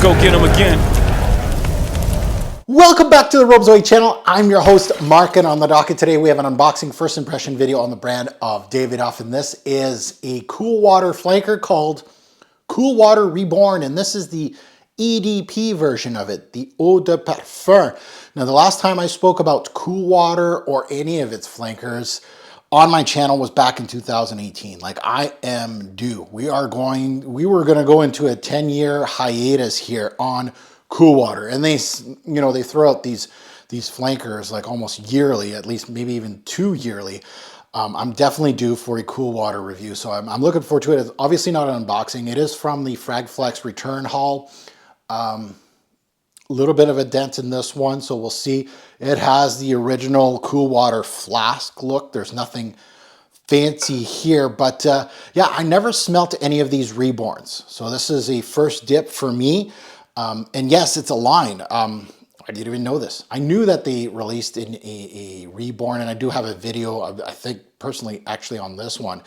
go get them again. Welcome back to the Robezoe channel. I'm your host, Mark, and on the docket today we have an unboxing first impression video on the brand of Davidoff, and this is a cool water flanker called Cool Water Reborn, and this is the EDP version of it, the Eau de Parfum. Now, the last time I spoke about cool water or any of its flankers on my channel was back in 2018. Like, I am due. We were going to go into a 10-year hiatus here on cool water, and they throw out these flankers like almost yearly, at least maybe even 2 yearly. I'm definitely due for a cool water review, so I'm looking forward to it. It's obviously not an unboxing. It is from the Fragflex return haul. A little bit of a dent in this one, so we'll see. It has the original cool water flask look. There's nothing fancy here, but yeah, I never smelt any of these Reborns, so this is a first dip for me. And yes, it's a line. I didn't even know this. I knew that they released in a Reborn, and I do have a video, I think personally actually on this one.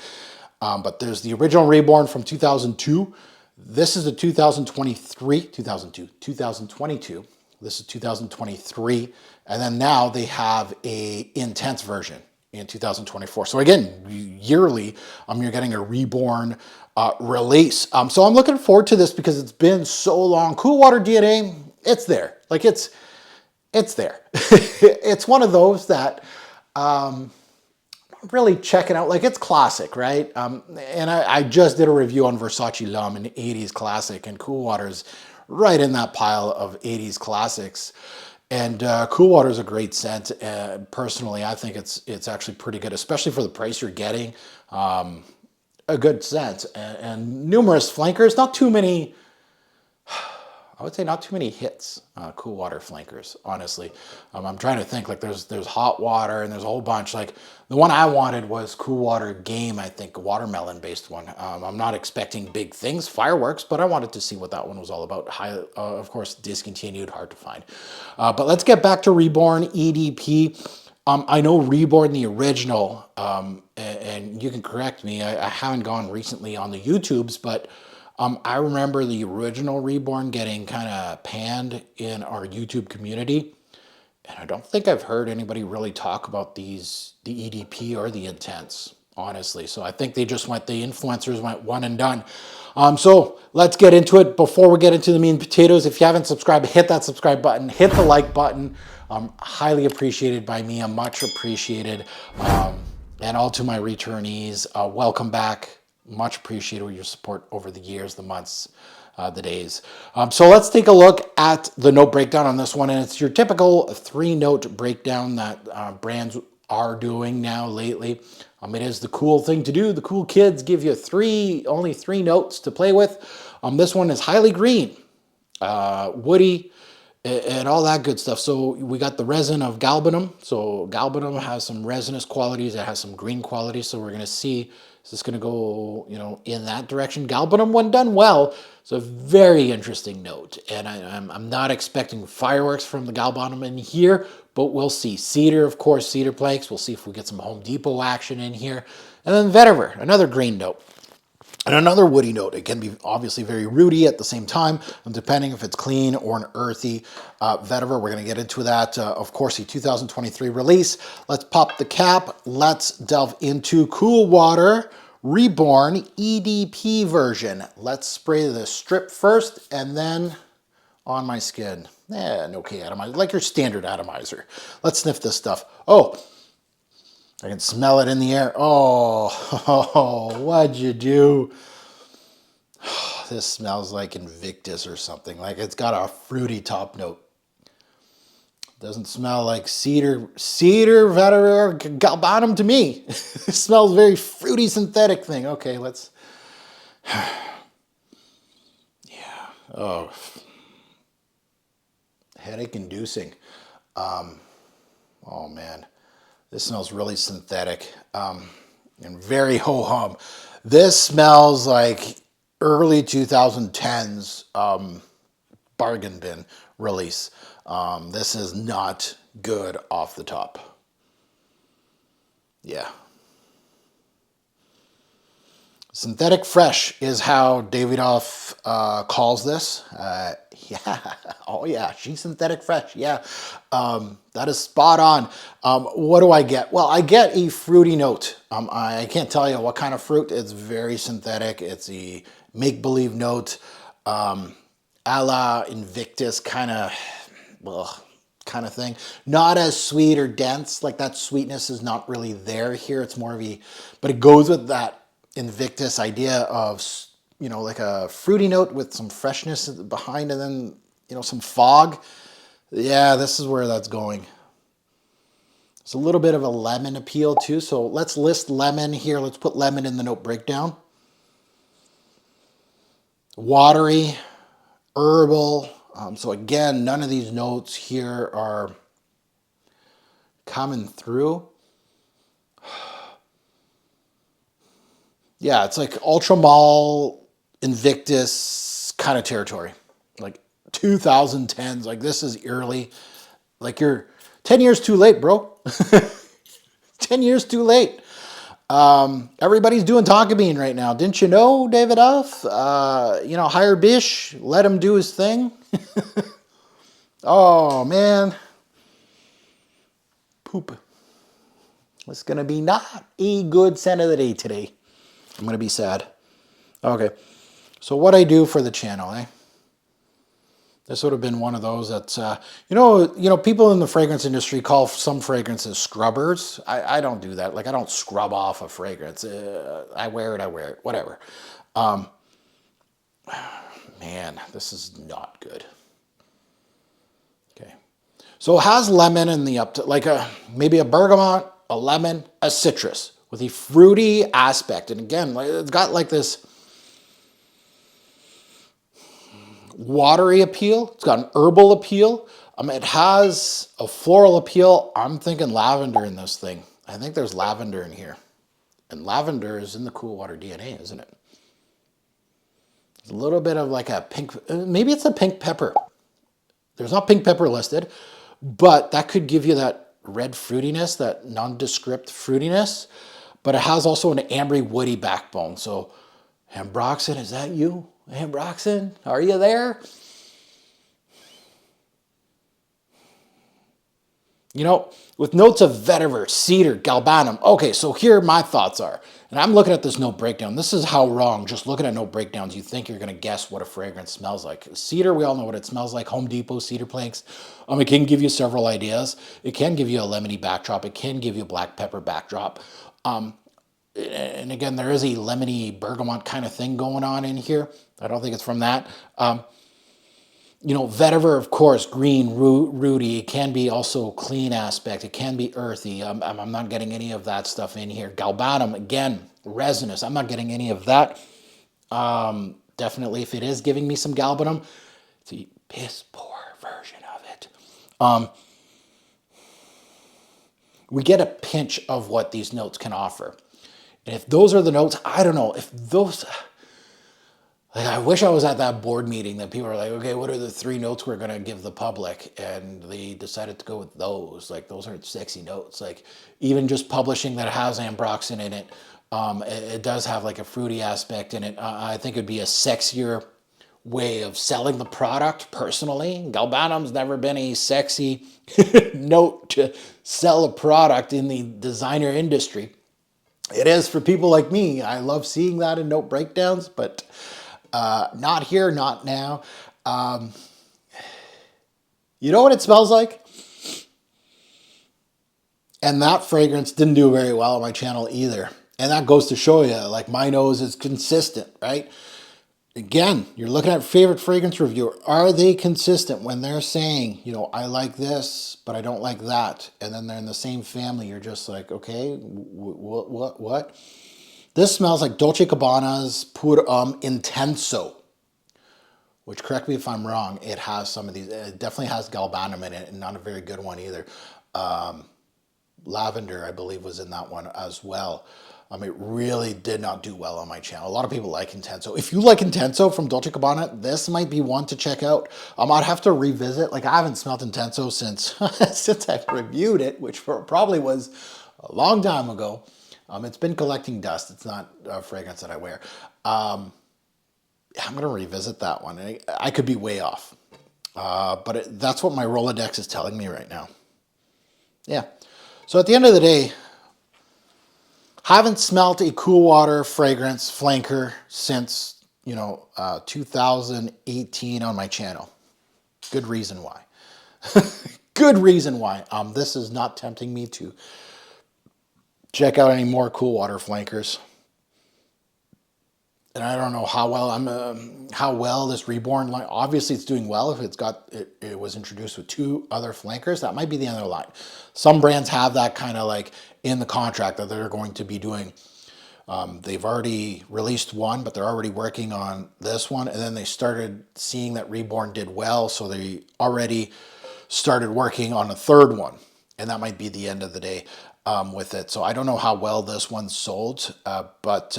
But there's the original Reborn from 2002. This is the 2022. This is 2023. And then now they have a intense version in 2024. So again, yearly, you're getting a Reborn release. So I'm looking forward to this because it's been so long. Cool Water DNA, it's there. Like, it's there. It's one of those that really checking out. Like, it's classic, right? And I just did a review on Versace L'Homme, an 80s classic, and Cool Water's right in that pile of 80s classics. And Cool Water is a great scent. Personally, I think it's actually pretty good, especially for the price you're getting. A good scent, and numerous flankers. Not too many. I would say not too many hits, Cool Water flankers, honestly. I'm trying to think, like, there's Hot Water and there's a whole bunch. Like, the one I wanted was Cool Water Game, I think, a watermelon-based one. I'm not expecting big things, fireworks, but I wanted to see what that one was all about. Of course, discontinued, hard to find. But let's get back to Reborn EDP. I know Reborn, the original, and you can correct me, I haven't gone recently on the YouTubes, but I remember the original Reborn getting kind of panned in our YouTube community, and I don't think I've heard anybody really talk about the EDP or the Intense, honestly. So I think the influencers went one and done. So let's get into it. Before we get into the meat and potatoes, if you haven't subscribed, hit that subscribe button, hit the like button. Highly appreciated by me. I'm much appreciated. And all to my returnees, welcome back. Much appreciated with your support over the years, the months, the days. So let's take a look at the note breakdown on this one. And it's your typical 3-note breakdown that brands are doing now lately. It is the cool thing to do. The cool kids give you only three notes to play with. This one is highly green, woody, and all that good stuff. So we got the resin of galbanum. So galbanum has some resinous qualities. It has some green qualities. So we're going to see, is this going to go, in that direction? Galbanum, when done well, it's a very interesting note. And I'm not expecting fireworks from the galbanum in here, but we'll see. Cedar, of course, cedar planks. We'll see if we get some Home Depot action in here. And then vetiver, another green note. And another woody note. It can be obviously very rooty at the same time, depending if it's clean or an earthy vetiver. We're going to get into that. Of course, the 2023 release. Let's pop the cap. Let's delve into Cool Water Reborn EDP version. Let's spray the strip first and then on my skin. An okay atomizer, like your standard atomizer. Let's sniff this stuff. Oh, I can smell it in the air. Oh, what'd you do? This smells like Invictus or something. Like, it's got a fruity top note. Doesn't smell like cedar, vetiver, or galbanum to me. It smells very fruity synthetic thing. Okay, let's. Yeah. Oh. Headache inducing. Oh man. This smells really synthetic and very ho-hum. This smells like early 2010s bargain bin release. This is not good off the top. Yeah. Synthetic fresh is how Davidoff calls this. Yeah, oh yeah, she's synthetic fresh. Yeah, that is spot on. What do I get? Well, I get a fruity note. I can't tell you what kind of fruit. It's very synthetic. It's a make-believe note, a la Invictus kind of thing. Not as sweet or dense. Like that sweetness is not really there here. It's more of a, but it goes with that Invictus idea of, you know, like a fruity note with some freshness behind, and then, you know, some fog. Yeah, this is where that's going. It's a little bit of a lemon appeal too. So let's list lemon here. Let's put lemon in the note breakdown. Watery, herbal. So again, none of these notes here are coming through. Yeah, it's like Ultra Mall, Invictus kind of territory. Like 2010s. Like this is early. Like you're 10 years too late, bro. 10 years too late. Everybody's doing Tonka Bean right now. Didn't you know, Davidoff? You know, hire Bish, let him do his thing. Oh, man. Poop. It's going to be not a good scent of the day today. I'm going to be sad. Okay. So what I do for the channel, eh? This would have been one of those that's, you know, people in the fragrance industry call some fragrances scrubbers. I don't do that. Like, I don't scrub off a fragrance. I wear it, whatever. Man, this is not good. Okay. So it has lemon in the like maybe a bergamot, a lemon, a citrus with a fruity aspect. And again, it's got like this watery appeal. It's got an herbal appeal. It has a floral appeal. I'm thinking lavender in this thing. I think there's lavender in here. And lavender is in the Cool Water DNA, isn't it? There's a little bit of like a pink, maybe it's a pink pepper. There's not pink pepper listed, but that could give you that red fruitiness, that nondescript fruitiness. But it has also an ambery woody backbone. So Ambroxan, is that you? Ambroxan, are you there? You know, with notes of vetiver, cedar, galbanum. Okay, so here my thoughts are. And I'm looking at this note breakdown. This is how wrong, just looking at note breakdowns, you think you're going to guess what a fragrance smells like. Cedar, we all know what it smells like. Home Depot cedar planks. It can give you several ideas. It can give you a lemony backdrop. It can give you a black pepper backdrop. And again, there is a lemony bergamot kind of thing going on in here. I don't think it's from that. You know, vetiver, of course, green, rooty. It can be also clean aspect. It can be earthy. I'm not getting any of that stuff in here. Galbanum, again, resinous. I'm not getting any of that. Definitely, if it is giving me some galbanum, it's a piss poor version of it. We get a pinch of what these notes can offer. And if those are the notes, I don't know. If those... Like, I wish I was at that board meeting that people are like, okay, what are the 3 notes we're going to give the public? And they decided to go with those. Like, those aren't sexy notes. Like, even just publishing that has ambroxan in it, it does have like a fruity aspect in it. I think it'd be a sexier way of selling the product, personally. Galbanum's never been a sexy note to sell a product in the designer industry. It is for people like me. I love seeing that in note breakdowns, but... not here, not now. You know what it smells like? And that fragrance didn't do very well on my channel either. And that goes to show you, like, my nose is consistent, right? Again, you're looking at favorite fragrance reviewer. Are they consistent when they're saying, you know, I like this, but I don't like that? And then they're in the same family. You're just like, okay, what? This smells like Dolce & Gabbana's Pur Intenso, which, correct me if I'm wrong, it has some of these. It definitely has galbanum in it, and not a very good one either. Lavender, I believe, was in that one as well. It really did not do well on my channel. A lot of people like Intenso. If you like Intenso from Dolce & Gabbana, this might be one to check out. I'd have to revisit. Like, I haven't smelled Intenso since I reviewed it, which probably was a long time ago. It's been collecting dust. It's not a fragrance that I wear. I'm going to revisit that one. I could be way off. But that's what my Rolodex is telling me right now. Yeah. So at the end of the day, haven't smelt a cool water fragrance flanker since, 2018 on my channel. Good reason why. Good reason why. This is not tempting me to check out any more cool water flankers. And I don't know how well this Reborn line. Obviously, it's doing well. If it was introduced with 2 other flankers, that might be the end of the line. Some brands have that kind of like in the contract that they're going to be doing. They've already released one, but they're already working on this one. And then they started seeing that Reborn did well, so they already started working on a 3rd one. And that might be the end of the day with it. So I don't know how well this one sold, but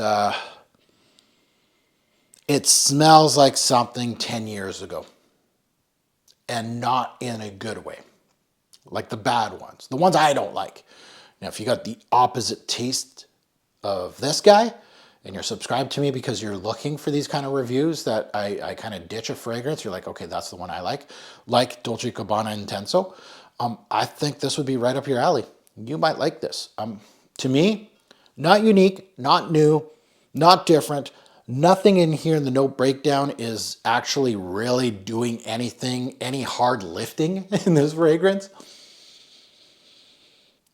it smells like something 10 years ago, and not in a good way, like the bad ones, the ones I don't like. Now, if you got the opposite taste of this guy and you're subscribed to me because you're looking for these kind of reviews that I kind of ditch a fragrance, you're like, okay, that's the one I like Dolce & Gabbana Intenso. I think this would be right up your alley. You might like this. To me, not unique, not new, not different. Nothing in here in the note breakdown is actually really doing anything, any hard lifting in this fragrance.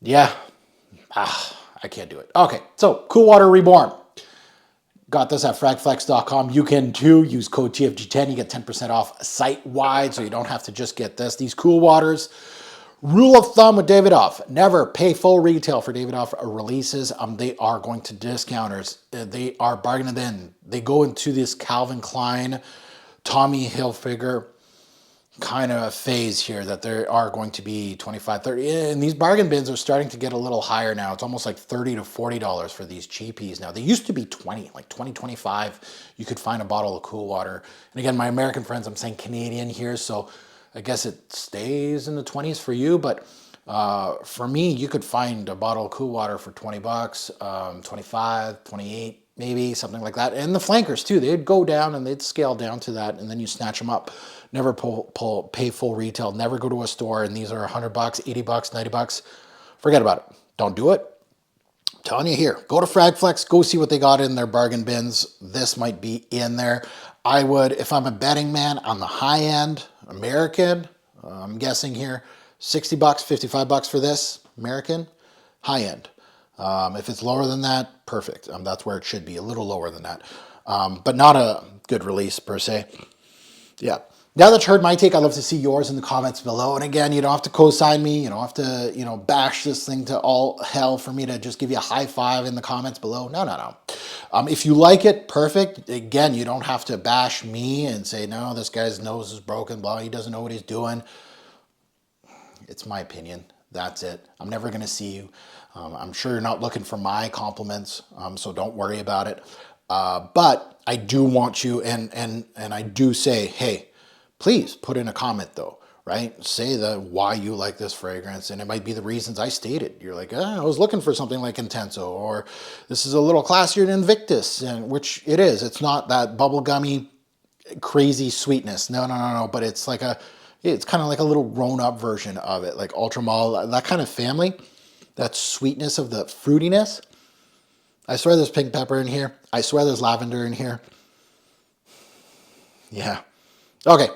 Yeah. I can't do it. Okay, so Cool Water Reborn. Got this at fragflex.com. You can too. Use code TFG10. You get 10% off site-wide, so you don't have to just get this. These Cool Waters. Rule of thumb with Davidoff, never pay full retail for Davidoff releases. They are going to discounters. They are bargaining in. They go into this Calvin Klein, Tommy Hilfiger kind of phase here that they are going to be 25, 30. And these bargain bins are starting to get a little higher now. It's almost like $30 to $40 for these cheapies now. They used to be 20, like 20, 25. You could find a bottle of Cool Water. And again, my American friends, I'm saying Canadian here, so I guess it stays in the 20s for you, but for me, you could find a bottle of Cool Water for 20 bucks, 25, 28, maybe something like that. And the flankers too, they'd go down and they'd scale down to that, and then you snatch them up. Never pay full retail, never go to a store, and these are 100 bucks, 80 bucks, 90 bucks. Forget about it. Don't do it. I'm telling you here, go to Fragflex, go see what they got in their bargain bins. This might be in there. I would, if I'm a betting man on the high end, American, I'm guessing here, 60 bucks, 55 bucks for this, American, high end. If it's lower than that, perfect. That's where it should be, a little lower than that. But not a good release per se. Yeah. Now that you heard my take, I'd love to see yours in the comments below. And again, you don't have to co-sign me. You don't have to, bash this thing to all hell for me to just give you a high five in the comments below. No. If you like it, perfect. Again, you don't have to bash me and say, no, this guy's nose is broken, blah, he doesn't know what he's doing. It's my opinion. That's it. I'm never going to see you. I'm sure you're not looking for my compliments, so don't worry about it. But I do want you, and I do say, hey, please put in a comment though, right? Say why you like this fragrance, and it might be the reasons I stated. You're like, I was looking for something like Intenso, or this is a little classier than Invictus, and which it is. It's not that bubblegummy, crazy sweetness. No. But it's like it's kind of like a little grown-up version of it, like Ultramall, that kind of family, that sweetness of the fruitiness. I swear there's pink pepper in here. I swear there's lavender in here. Yeah. Okay.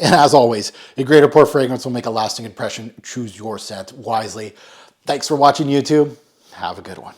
And as always, a great or poor fragrance will make a lasting impression. Choose your scent wisely. Thanks for watching, YouTube. Have a good one.